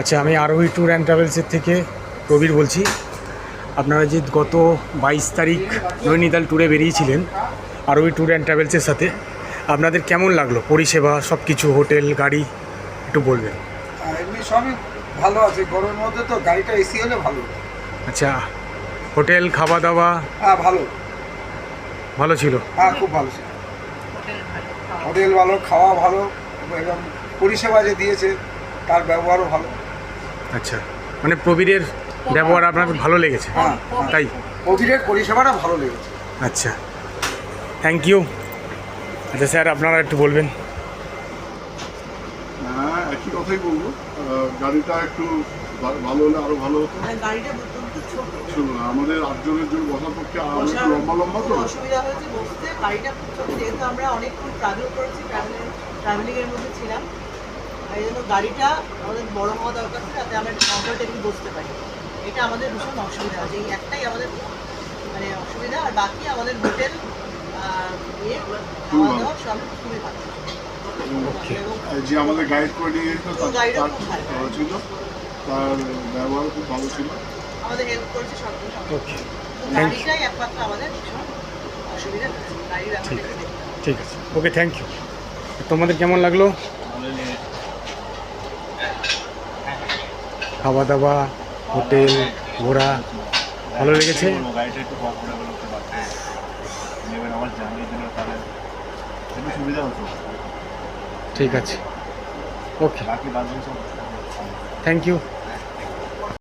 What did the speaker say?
আচ্ছা, আমি আরোহী ট্যুর অ্যান্ড ট্রাভেলসের থেকে প্রবীর বলছি। আপনারা যে গত 22 তারিখ নৈনিতাল ট্যুরে বেরিয়েছিলেন আরোহী ট্যুর অ্যান্ড ট্রাভেলসের সাথে, আপনাদের কেমন লাগলো পরিষেবা, সব কিছু, হোটেল, গাড়ি একটু বলবেন? এমনি সবই ভালো আছে, গরমের মধ্যে তো গাড়িটা এসি হলে ভালো। আচ্ছা, হোটেল, খাওয়া দাওয়া? হ্যাঁ ভালো, ভালো ছিল? হ্যাঁ খুব ভালো ছিল। হোটেল ভালো, খাওয়া ভালো এবং পরিষেবা যে দিয়েছে তার ব্যবহারও ভালো। আচ্ছা, মানে প্রবীরের ব্যবহার আপনার ভালো লেগেছে? হ্যাঁ, তাই কোভিডের পরিষেবাটা ভালো লেগেছে। আচ্ছা, থ্যাংক ইউ। আচ্ছা স্যার, আপনারা একটু বলবেন? হ্যাঁ, একই কথাই বলবো। গাড়িটা একটু ভালো হলে আরো ভালো হতো। ছিল না, আমাদের 8 জনের জন্য বসার পক্ষে আর একটু লম্বা লম্বা তো অসুবিধা হয়েছে বসতে। গাড়িটা খুব ছোট, যেহেতু আমরা অনেকক্ষণ ট্রাভেল করেছি, ট্রাভেলিংয়ের মধ্যে ছিলাম, এই জন্য গাড়িটা আমাদের বড় হওয়া দরকার ছিল, যাতে আমরা কমফোর্টেবলি বসতে পারি। এটা আমাদের ভীষণ অসুবিধা হয়েছে, এই একটাই আমাদের মানে অসুবিধা। আর বাকি আমাদের হোটেল খাওয়া দাওয়া সব খুবই ভালো। যে আমাদের গাইড করে নিয়ে গেছিল গাড়িটা খুব ভালো ছিল, তার ব্যবহার খুব ভালো ছিল, আমাদের হেল্প করেছে সব। ওকে, গাড়িটাই একমাত্র আমাদের ভীষণ অসুবিধা হয়েছে, গাড়ির ব্যাপারটা দেখতে। ঠিক আছে, ওকে, থ্যাংক ইউ। তোমাদের কেমন লাগলো? খাওয়া দাওয়া, হোটেল, ঘোরা ভালো লেগেছে? গাড়িটা একটু কমফোর্টেবল হতে পারছে, নেবেন আমার জার্নির জন্য, তাহলে একটু সুবিধা হতো। ঠিক আছে, ওকে, বাকি বাদ সব থ্যাংক ইউ।